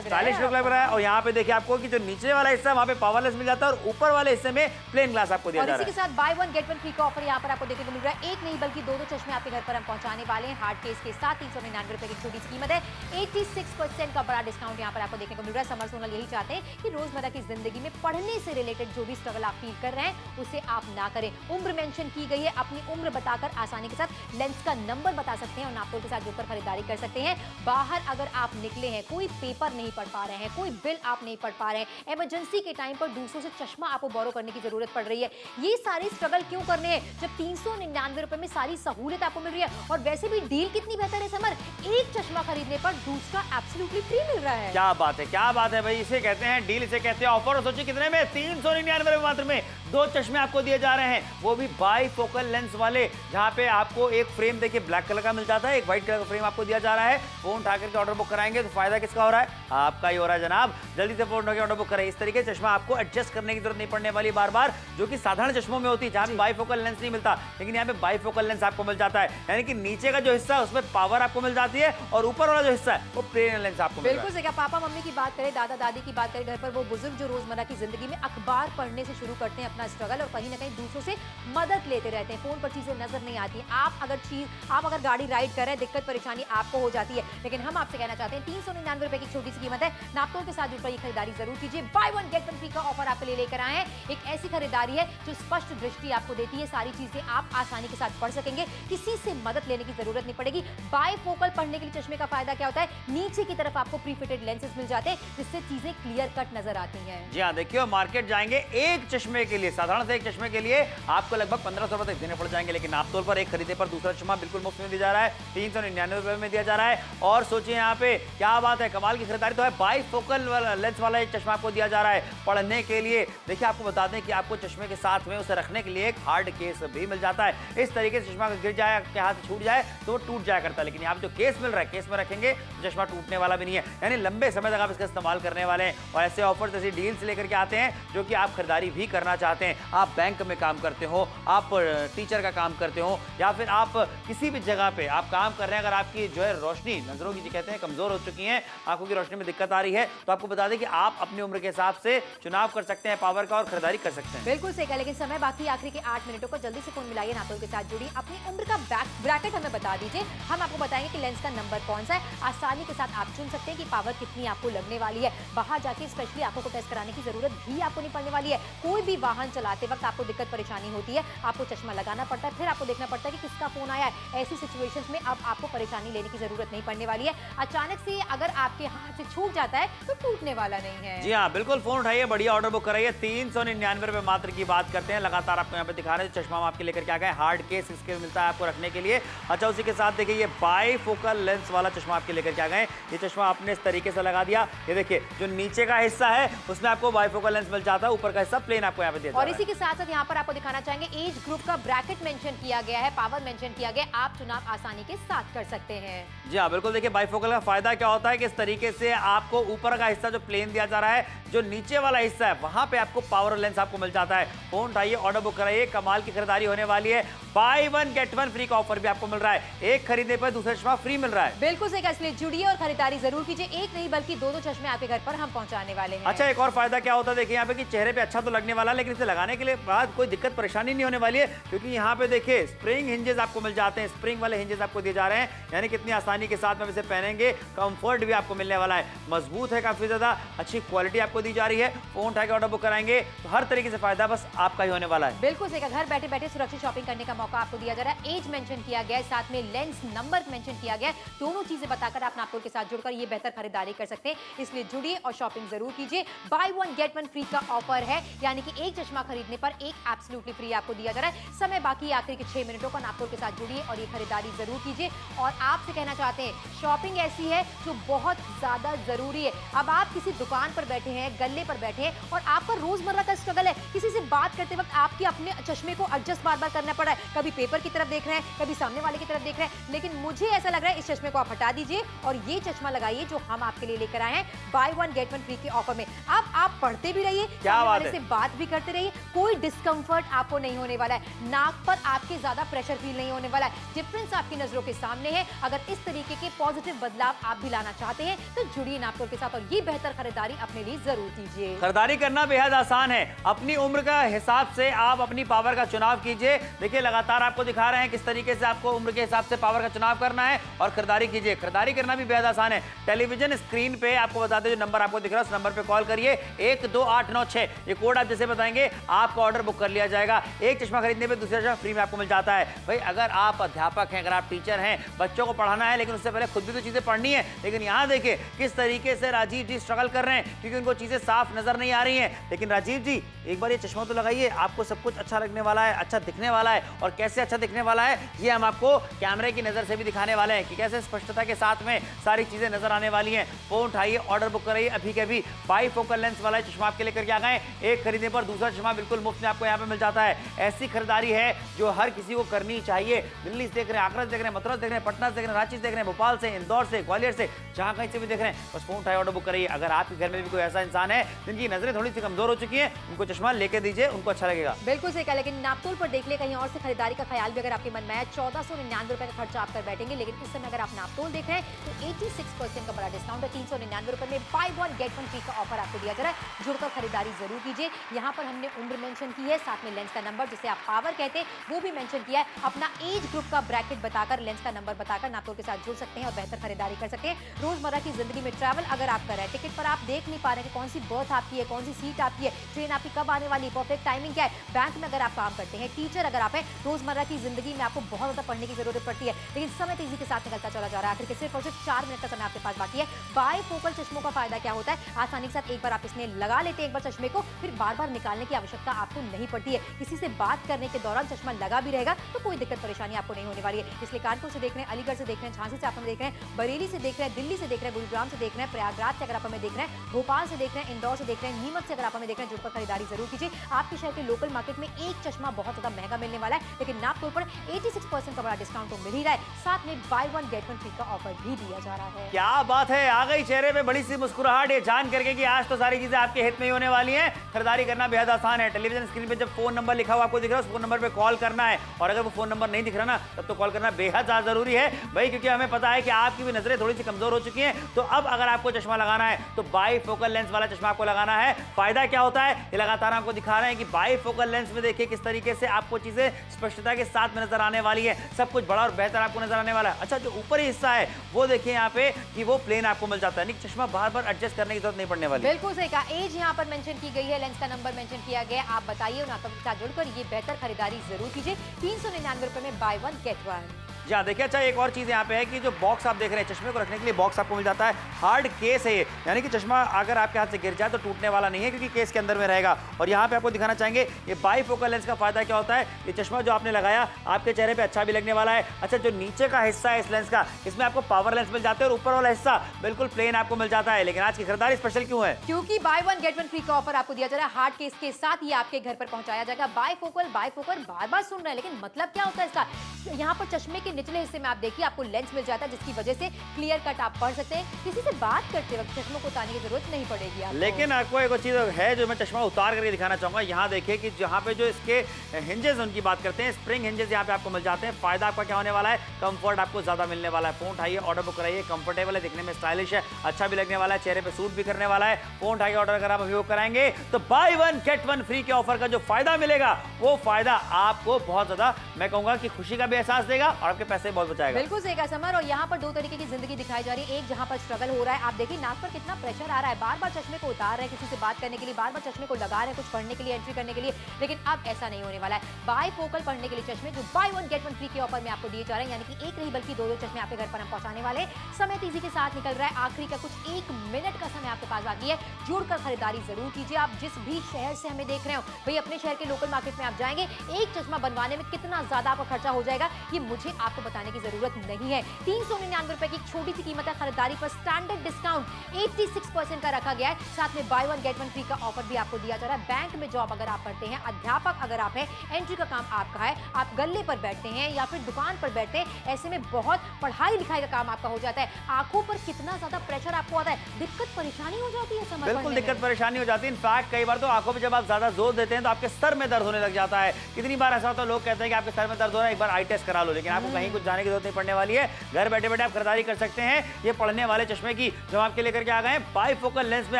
स्टाइलिश लुक लग रहा है। और यहाँ पे देखिए आपको कि जो नीचे वाला हिस्सा वहाँ पे पावरलेस मिल जाता है और ऊपर वाले हिस्से में प्लेन ग्लास आपको दिया जा रहा है। इसी के साथ बाय 1 गेट 1 फ्री का ऑफर यहाँ पर आपको देखने को मिल रहा है। एक नहीं बल्कि 2 चश्मे आपके घर पर हम पहुंचाने वाले हैं हार्ड केस के साथ। 399 रुपए की छोटी सी कीमत है, 86% का बड़ा डिस्काउंट यहाँ पर आपको देखने को मिल रहा है। समर सोनल यही चाहते हैं कि रोजमर्रा की जिंदगी में पढ़ने से रिलेटेड जो भी स्ट्रगल आप फील कर रहे हैं उसे आप ना करें। उम्र मेंशन की गई है, अपनी उम्र बताकर आसानी के साथ लेंस का नंबर बता सकते हैं और नापतोल के साथ जुड़कर खरीदारी कर सकते हैं। बाहर बाहर अगर आप निकले हैं, कोई पेपर नहीं पढ़ पा रहे हैं, कोई बिल आप नहीं पढ़ पा रहे हैं, इमरजेंसी के टाइम पर दूसरों से चश्मा आपको बोरो करने की जरूरत पड़ रही है, ये सारे स्ट्रगल क्यों करने हैं जब 399 रुपए में सारी सहूलियत आपको मिल रही है। और वैसे भी डील कितनी बेहतर है समर, एक चश्मा खरीदने पर दूसरा एब्सोल्युटली फ्री मिल रहा है। क्या बात है, क्या बात है भाई, इसे कहते हैं डील, इसे कहते हैं ऑफर। और सोचिए कितने में, 399 रुपए मात्र में 2 चश्मे आपको दिए जा रहे हैं, वो भी बाई फोकल लेंस वाले, जहां पे आपको एक फ्रेम देखिए ब्लैक कलर का मिल जाता है, एक व्हाइट कलर का फ्रेम आपको दिया जा रहा है। फोन उठा करके ऑर्डर बुक कराएंगे तो फायदा किसका हो रहा है, आपका ही हो रहा है जनाब। जल्दी से फोन उठा ऑर्डर बुक करें। इस तरीके से चश्मा आपको एडजस्ट करने की जरूरत नहीं पड़ने वाली बार बार, जो कि साधारण चश्मों में होती है, जहां बाई फोकल लेंस नहीं मिलता, लेकिन यहाँ पे बाई फोकल लेंस आपको मिल जाता है। यानी कि नीचे का जो हिस्सा है उसमें पावर आपको मिल जाती है और ऊपर वाला जो हिस्सा है वो प्लेन लेंस आपको मिल बिल्कुल सही। पापा मम्मी की बात करें, दादा दादी की बात करें, घर पर वो बुजुर्ग जो रोजमर्रा की जिंदगी में अखबार पढ़ने से शुरू करते हैं अपना स्ट्रगल और कहीं ना कहीं दूसरों से मदद लेते रहते हैं, फोन पर चीजें नजर नहीं आती। आप अगर गाड़ी राइड कर रहे हैं, दिक्कत परेशानी आपको हो जाती है, लेकिन हम आपसे कहना चाहते हैं 399 रुपए की छोटी सी कीमत है, नापतोल के साथ जुड़कर ये खरीदारी जरूर कीजिए। बाय 1 गेट 1 फ्री का ऑफर आपके लिए लेकर आए हैं। एक ऐसी खरीदारी है जो स्पष्ट दृष्टि आपको देती है, सारी चीजें आप आसानी के साथ पढ़ सकेंगे, किसी से मदद लेने की जरूरत नहीं पड़ेगी। बाय फोकल पढ़ने के लिए चश्मे का फायदा क्या होता है, नीचे की तरफ आपको प्री फिटेड लेंसेज मिल जाते हैं, जिससे चीजें क्लियर कट नजर आती हैं। जी हाँ, देखिए मार्केट जाएंगे एक चश्मे के लिए, साधारण से एक चश्मे के लिए आपको लगभग 1500 रुपए तक देने पड़ जाएंगे, लेकिन नापतोल पर एक खरीदे पर दूसरा चश्मा बिल्कुल मुफ्त में दिया जा रहा है, 399 रुपए में दिया जा रहा है। और सोचिए यहाँ पे क्या बात है, कमाल की खरीदारी तो है। बाई फोकल लेंस वाला एक चश्मा आपको दिया जा रहा है पढ़ने के लिए। देखिए आपको बता दें कि आपको चश्मे के साथ में उसे रखने के लिए एक हार्ड केस भी मिल जाता है। इस तरीके से चश्मा गिर जाए, आपके हाथ से छूट जाए तो वो टूट जाया करता है, लेकिन यहाँ पे जो केस मिल रहा है, केस में रखेंगे तो चश्मा टूटने वाला भी नहीं है, यानी लंबे समय तक आप इसका इस्तेमाल करने वाले हैं। और ऐसे ऑफर्स, ऐसी डील्स लेकर के आते हैं जो कि आप खरीदारी भी करना चाहते हैं। आप बैंक में काम करते हो, आप टीचर का काम करते हो, या फिर आप किसी भी जगह पे आप काम कर रहे हैं, अगर आपकी जो है रोशनी, नजरों की कहते हैं कमजोर हो चुकी है, आंखों की रोशनी में दिक्कत आ रही है, तो आपको बता दें कि आप अपनी उम्र के हिसाब से चुनाव कर सकते हैं पावर का और खरीदारी कर सकते हैं। बिल्कुल सही कहा, लेकिन समय बाकी आखिरी के 8 मिनटों को, जल्दी से फोन मिलाइए, नापतोल के साथ जुड़िए, अपनी उम्र का ब्रैकेट हमें बता दीजिए, हम आपको बताएंगे कि लेंस का नंबर कौन सा है। आसानी के साथ आप चुन सकते हैं कि पावर कितनी आपको लगने वाली है। बाहर जाके स्पेशली आंखों को टेस्ट कराने की जरूरत भी आपको नहीं पड़ने वाली है। कोई भी वाहन चलाते वक्त आपको दिक्कत परेशानी होती है, आपको चश्मा लगाना पड़ता है, फिर आपको देखना पड़ता है कि किसका फोन आया है। ऐसी सिचुएशंस में अब आपको परेशानी लेने की जरूरत नहीं पड़ने वाली है। अचानक से अगर आपके हाथ से छूट जाता है तो टूटने वाला नहीं है। जी हाँ, बिल्कुल फोन उठाइए, बढ़िया ऑर्डर बुक कराइए। 399 रुपए मात्र की बात करते हैं, लगातार आपको यहाँ पे दिखा रहे हैं। चश्मा हम आपके लेकर के आ गए, हार्ड केस इसके मिलता है आपको रखने के लिए। अच्छा, उसी के साथ देखिए ये बाई फोकल लेंस वाला चश्मा आपके लेकर के आ गए। ये चश्मा आपने इस तरीके से लगा दिया, ये देखिए जो नीचे का हिस्सा है उसमें आपको बाई फोकल लेंस मिल जाता है, ऊपर का हिस्सा प्लेन आपको यहाँ पे दिया जाता है। और इसी के साथ साथ यहाँ पर आपको दिखाना चाहेंगे एज ग्रुप का ब्रैकेट मेंशन किया गया है, पावर मेंशन किया गया है, आप चुनाव आसानी के साथ कर सकते हैं। जी हाँ, बिल्कुल। देखिए बाईफोकल का फायदा क्या होता है कि इस तरीके से आपको ऊपर का हिस्सा जो प्लेन दिया जा रहा है, जो नीचे वाला हिस्सा है वहां पे आपको पावर लेंस आपको मिल जाता है। फोन उठाइए, ऑर्डर बुक कराइए, कमाल की खरीदारी होने वाली है। बाय 1 गेट 1 फ्री का ऑफर भी आपको मिल रहा है, एक खरीदने पर दूसरा चश्मा फ्री मिल रहा है। बिल्कुल सही, इसलिए जुड़िए और खरीदारी जरूर कीजिए। एक नहीं बल्कि 2 चश्मे आपके घर पर हम पहुंचाने वाले हैं। अच्छा, एक और फायदा क्या होता है, देखिए यहाँ पे कि चेहरे पे अच्छा तो लगने वाला है, लेकिन इसे लगाने के लिए बाद कोई दिक्कत परेशानी नहीं होने वाली है, क्योंकि यहाँ पे देखिए स्प्रिंग हिंजेस आपको मिल जाते हैं, स्प्रिंग वाले हिंजेस आपको दिए जा रहे हैं, यानी कितनी आसानी के साथ में इसे पहनेंगे, कंफर्ट भी आपको मिलने वाला है। मजबूत है काफी ज्यादा, अच्छी क्वालिटी आपको दी जा रही है। फोन उठा के ऑर्डर बुक कराएंगे तो हर तरीके से फायदा बस आपका ही होने वाला है। बिल्कुल सही, घर बैठे बैठे सुरक्षित शॉपिंग करने का मौका आपको दिया जा रहा है। एज मेंशन किया गया है, साथ में लेंस नंबर मेंशन किया गया है, दोनों चीजें बताकर आप नापतोल के साथ जुड़कर ये बेहतर खरीदारी कर सकते हैं। इसलिए जुड़िए और शॉपिंग जरूर कीजिए। बाय 1 गेट 1 फ्री का ऑफर है, यानी कि एक चश्मा खरीदने पर एक एब्सोल्युटली फ्री आपको दिया जा रहा है। समय बाकी आखिरी के 6 मिनटों का, नापतोल के साथ जुड़िए और ये खरीदारी जरूर कीजिए। और आपसे कहना चाहते हैं शॉपिंग ऐसी है जो बहुत ज्यादा जरूरी है। अब आप किसी दुकान पर बैठे हैं, गल्ले पर बैठे हैं और आपका रोजमर्रा का स्ट्रगल है, किसी से बात करते वक्त आपके अपने चश्मे को एडजस्ट बार बार करना पड़ रहा है, कभी पेपर की तरफ देख रहे हैं, कभी सामने वाले की तरफ देख रहे हैं, लेकिन मुझे ऐसा लग रहा है इस चश्मे को आप हटा दीजिए और ये चश्मा लगाइए जो हम आपके लिए लेकर आए हैं बाय 1 गेट 1 फ्री के ऑफर में। अब आप पढ़ते भी रहिए, सामने वाले से बात भी करते रहिए, कोई डिस्कंफर्ट आपको नहीं होने वाला है, नाक पर आपके ज्यादा प्रेशर फील नहीं होने वाला है। डिफरेंस आपकी नजरों के सामने है। अगर इस तरीके के पॉजिटिव बदलाव आप भी लाना चाहते हैं तो जुड़िए नापतोल के साथ और ये बेहतर खरीदारी अपने लिए जरूर कीजिए। खरीदारी करना बेहद आसान है, अपनी उम्र का हिसाब से आप अपनी पावर का चुनाव कीजिए। देखिए लगातार आपको दिखा रहे हैं किस तरीके से आपको उम्र के हिसाब से पावर का चुनाव करना है और खरीदारी कीजिए। खरीदारी करना भी बेहद आसान है। टेलीविजन स्क्रीन पे आपको बताते हैं, जो नंबर आपको दिख रहा है उस नंबर पे कॉल करिए, 12896, ये कोड आप जैसे बताएंगे आपका ऑर्डर बुक कर लिया जाएगा। एक चश्मा खरीदने पे दूसरा चश्मा फ्री में आपको मिल जाता है। भाई अगर आप अध्यापक हैं, अगर आप टीचर हैं, बच्चों को पढ़ाना है लेकिन उससे पहले खुद भी तो चीजें पढ़नी है। लेकिन यहाँ देखिए किस तरीके से राजीव जी स्ट्रगल कर रहे हैं, क्योंकि उनको चीजें साफ नजर नहीं आ रही हैं। लेकिन राजीव जी एक बार ये चश्मा तो लगाइए, आपको सब कुछ अच्छा लगने वाला है, अच्छा दिखने वाला है। और कैसे अच्छा दिखने वाला है ये हम आपको कैमरे की नजर से भी दिखाने वाले हैं कि कैसे स्पष्टता के साथ में सारी चीजें नजर आने वाली हैं। फोन उठाइए, ऑर्डर बुक कराइए अभी के अभी। बाईफोकल लेंस वाला चश्मा आपके लेकर के आ गए। एक खरीदने पर दूसरा चश्मा बिल्कुल मुफ्त में आपको यहाँ पे मिल जाता है। ऐसी खरीदारी है जो हर किसी को करनी चाहिए। दिल्ली से देख रहे हैं, आगरा से देख रहे हैं, मथुरा से देख रहे हैं, पटना से देख रहे हैं, रांची से देख रहे हैं, भोपाल से, इंदौर से, ग्वालियर से, जहां कहीं से भी देख रहे हैं, बस फोन उठाइए, ऑर्डर बुक कराइए। अगर आपके घर में भी कोई ऐसा इंसान है जिनकी नजरें थोड़ी सी कमजोर हो चुकी है, उनको चश्मा लेके दीजिए, उनको अच्छा लगेगा। बिल्कुल सही कहा, लेकिन नापतोल पर देख ले कहीं और से खरीदारी का ख्याल भी अगर आपके मन में है, 1499 रुपए का खर्चा आप कर बैठेंगे। लेकिन इस समय अगर आप नापतोल देख रहे हैं तो 86% का बड़ा डिस्काउंट है। 399 रुपए में by one get one free का ऑफर आपको दिया जा रहा है। जुड़कर खरीदारी जरूर कीजिए। यहाँ पर हमने उम्र मेंशन की है, साथ में लेंस का नंबर जिसे आप पावर कहते हैं वो भी मेंशन किया है। अपना एज ग्रुप का ब्रैकेट बताकर, लेंस का नंबर बताकर नापतोल के साथ जुड़ सकते हैं और बेहतर खरीदारी कर सकते हैं। रोजमर्रा की जिंदगी में ट्रैवल अगर आप कर रहे हैं, टिकट पर आप देख नहीं पा रहे हैं कौन सी बर्थ आपकी है, कौन सी सीट आपकी है, ट्रेन आपकी कब आने वाली है, परफेक्ट टाइमिंग क्या है। बैंक में अगर आप काम करते हैं, टीचर अगर आप हैं, रोजमर्रा की जिंदगी में आपको बहुत ज्यादा पढ़ने की जरूरत पड़ती है, लेकिन समय तेजी के साथ निकलता चला जा रहा है। आखिर सिर्फ और सिर्फ 4 मिनट का समय आपके पास बाकी है। बाईफोकल चश्मों का फायदा क्या होता है, आसानी के साथ एक बार आप इसमें लगा लेते हैं एक बार चश्मे को, फिर बार बार निकालने की आवश्यकता आपको नहीं पड़ती है। किसी से बात करने के दौरान चश्मा लगा भी रहेगा तो कोई दिक्कत परेशानी आपको नहीं होने वाली है। इसलिए कानपुर से देख रहे हैं, अलीगढ़ से देख रहे हैं, झांसी से आप हमें देख रहे हैं, बरेली से देख रहे हैं, दिल्ली से देख रहे हैं, गुरुग्राम से देख रहे हैं, प्रयागराज से अगर आप हमें देख रहे हैं, भोपाल से देख रहे हैं, इंदौर से देख रहे हैं, नीमच से अगर आप हमें देख रहे हैं, जुड़कर खरीदारी जरूर कीजिए। आपके शहर के लोकल मार्केट में एक चश्मा बहुत ज्यादा महंगा मिलने वाला है, लेकिन नापतोल पर 86% का बड़ा डिस्काउंट तो मिल ही रहा है। साथ में by one get one free का ऑफर भी दिया जा रहा है। क्या बात है, आ गई चेहरे पे बड़ी सी मुस्कुराहट ये जान करके कि आज तो सारी चीजें आपके हित में ही होने वाली हैं। खरीदारी करना बेहद आसान है। टेलीविजन स्क्रीन पे जब फोन नंबर लिखा हुआ आपको दिख रहा है, उस फोन नंबर पे कॉल करना है। और अगर वो फोन नंबर नहीं दिख रहा ना, तब तो कॉल करना बेहद ज्यादा जरूरी है भाई, क्योंकि हमें पता है कि आपकी भी नजरें थोड़ी सी कमजोर हो चुकी हैं। तो अब अगर आपको चश्मा लगाना है तो बाईफोकल लेंस वाला चश्मा आपको लगाना है। फायदा क्या होता है ये लगातार आपको दिखा रहे हैं कि बाईफोकल लेंस में देखिए किस तरीके से आपको चीजें स्पष्टता के साथ में नजर आने वाली है। सब कुछ बड़ा और बेहतर आपको नजर आने वाला है। अच्छा, जो ऊपरी हिस्सा है वो देखिए यहाँ पे कि वो प्लेन आपको मिल जाता है, नहीं चश्मा बार बार एडजस्ट करने की जरूरत नहीं पड़ने वाली। बिल्कुल सही कहा, एज यहाँ पर मेंशन की गई है, लेंस का नंबर मेंशन किया गया है। आप बताइए उन आपके साथ जुड़कर ये बेहतर खरीदारी जरूर कीजिए। 399 रुपए में बाय वन गेट वन। जी हाँ, देखिए अच्छा एक और चीज़ यहाँ पे है कि जो बॉक्स आप देख रहे हैं, चश्मे को रखने के लिए बॉक्स आपको मिल जाता है। हार्ड केस है ये, यानी कि चश्मा अगर आपके हाथ से गिर जाए तो टूटने वाला नहीं है, क्योंकि केस के अंदर में रहेगा। और यहाँ पे आपको दिखाना चाहेंगे ये बाईफोकल लेंस का फायदा क्या होता है। ये चश्मा जो आपने लगाया आपके चेहरे पे अच्छा भी लगने वाला है। अच्छा, जो नीचे का हिस्सा है इस लेंस का, इसमें आपको पावर लेंस मिल जाते हैं और ऊपर वाला हिस्सा बिल्कुल प्लेन आपको मिल जाता है। लेकिन आज की खरीदारी स्पेशल क्यों है? क्योंकि by one get one free का ऑफर आपको दिया जा रहा है। हार्ड केस के साथ ये आपके घर पर पहुंचाया जाएगा। बाईफोकल बाईफोकल बार बार सुन रहे हैं, लेकिन मतलब क्या होता है इसका। यहाँ पर चश्मे के निचले हिस्से में आप देखिए आपको लेंस मिल जाता है, जिसकी वजह से क्लियर कट आप पढ़ सकते हैं। किसी से बात करते वक्त चश्मों को उतारने की जरूरत नहीं पड़ेगी आपको। लेकिन आपको एक चीज है जो मैं चश्मा उतार करके दिखाना चाहूंगा। यहाँ देखिए कि जहाँ पे जो इसके हिंजेस उनकी बात करते हैं, स्प्रिंग हिंजेस यहाँ पे आपको मिल जाते हैं। फायदा आपका क्या होने वाला है, कंफर्ट आपको ज्यादा मिलने वाला है। फोन उठाइए, ऑर्डर बुक कराइए, कंफर्टेबल है, दिखने में स्टाइलिश है, अच्छा भी लगने वाला है, चेहरे पे सूट भी करने वाला है। फोन उठाइए, ऑर्डर अगर आप अभी बुक कराएंगे तो by one get one free के ऑफर का जो फायदा मिलेगा वो फायदा आपको बहुत ज्यादा, मैं कहूंगा कि खुशी का भी एहसास देगा और आपके पैसे बहुत बचाएगा। बिल्कुल सही कहा समर। और यहाँ पर दो तरीके की जिंदगी दिखाई जा रही है। एक जहाँ पर स्ट्रगल हो रहा है, आप देखिए नाक पर कितना प्रेशर आ रहा है, बार बार चश्मे को उतार रहे हैं किसी से बात करने के लिए, बार बार चश्मे को लगा रहे हैं कुछ पढ़ने के लिए, एंट्री करने के लिए। लेकिन अब ऐसा नहीं होने वाला है। बाईफोकल पढ़ने के लिए चश्मे जो by one get one free के ऑफर में आपको दिए जा रहे हैं, यानी कि एक नहीं बल्कि दो चश्मे आपके घर पर हम पहुंचाने वाले हैं। समय तेजी के साथ निकल रहा है, आखिरी का कुछ 1 मिनट का समय आपके पास बाकी है। जुड़कर खरीदारी जरूर कीजिए। आप जिस भी शहर से हमें देख रहे हो भाई, अपने शहर के लोकल मार्केट में आप जाएंगे, एक चश्मा बनवाने में कितना ज्यादा आपका खर्चा हो जाएगा ये मुझे आपको बताने की जरूरत नहीं है। 399 रुपए की छोटी सी कीमत है। खरीदारी पर स्टैंडर्ड डिस्काउंट 86% का रखा गया है। साथ में by one get one free का ऑफर भी आपको दिया जा रहा है। बैंक में जॉब अगर आप करते हैं, अध्यापक अगर आप हैं, एंट्री का काम आपका है, आप गल्ले पर बैठते हैं या फिर दुकान पर बैठते हैं, ऐसे में बहुत पढ़ाई लिखाई का काम आपका हो जाता है। आंखों पर कितना ज्यादा प्रेशर आपको आता है, दिक्कत परेशानी हो जाती है समझ। बिल्कुल दिक्कत परेशानी हो जाती है। इनफैक्ट कई बार तो आंखों पे जब आप ज्यादा जोर देते हैं तो आपके सर में दर्द होने लग जाता है। कितनी बार ऐसा होता है, लोग कहते हैं कि आपके सर में दर्द हो रहा है, एक बार आई टेस्ट करा लो। लेकिन आपको कहीं कुछ जाने की जरूरत नहीं पड़ने वाली है। घर बैठे बैठे आप खरीदारी कर सकते हैं ये पढ़ने वाले चश्मे की, जो आपके लेकर के आ गए हैं। बाईफोकल लेंस में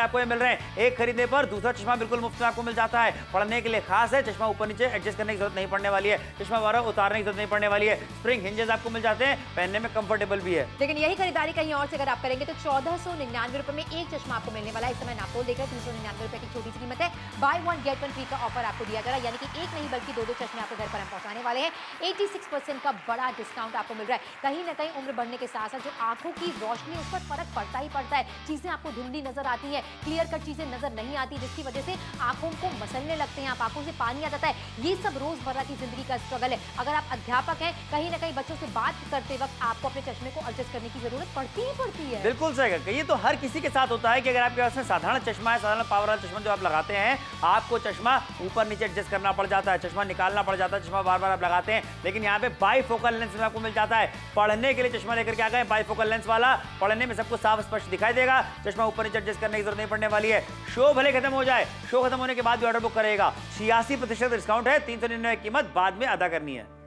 आपको ये मिल रहे हैं। एक खरीदने पर दूसरा चश्मा बिल्कुल मुफ्त में आपको मिल जाता है। पढ़ने के लिए खास है, चश्मा ऊपर नीचे एडजस्ट करने की जरूरत नहीं पड़ने वाली है, चश्मा बार उतारने की जरूरत नहीं पड़ने वाली है। स्प्रिंग हिंजेस आपको मिल जाते हैं, पहनने में कंफर्टेबल भी है। लेकिन यही खरीदारी कहीं और से अगर आप करेंगे तो 1499 रुपए में एक चश्मा आपको मिलने वाला है। इस समय नापतोल देख रहे हैं, 399 रुपए की छोटी सी कीमत है। By one get one free का ऑफर आपको दिया जा रहा है, यानी कि एक नहीं बल्कि दो चश्मे आपके घर पर हम पहुंचाने वाले हैं। 86% का बड़ा डिस्काउंट आपको मिल रहा है। कहीं ना कहीं उम्र बढ़ने के साथ साथ जो आंखों की रोशनी उस पर फर्क पड़ता ही पड़ता है। चीजें आपको धुंधली नजर आती हैं, क्लियर कट चीजें नजर नहीं आती, जिसकी वजह से आंखों को मसलने लगते हैं, आप आंखों से पानी आ जाता है। ये सब रोजमर्रा की जिंदगी का स्ट्रगल है। अगर आप अध्यापक हैं, कहीं ना कहीं बच्चों से बात करते वक्त आपको अपने चश्मे को एडजस्ट करने की जरूरत पड़ती ही पड़ती है। बिल्कुल सही कहा। ये तो हर किसी के साथ होता है कि अगर आपके पास में साधारण चश्मा है, साधारण पावर वाला चश्मा जो आप लगाते हैं, आपको चश्मा ऊपर नीचे एडजस्ट करना पड़ जाता है, चश्मा निकालना पड़ जाता है, चश्मा बार बार आप लगाते हैं। लेकिन यहाँ पे बाईफोकल लेंस में आपको मिल जाता है। पढ़ने के लिए चश्मा लेकर के आ गए बाईफोकल लेंस वाला, पढ़ने में सबको साफ स्पष्ट दिखाई देगा, चश्मा ऊपर नीचे एडजस्ट करने की जरूरत नहीं पड़ने वाली है। शो भले खत्म हो जाए, शो खत्म होने के बाद भी ऑर्डर बुक करेगा। 86% डिस्काउंट है, 399 कीमत बाद में अदा करनी है।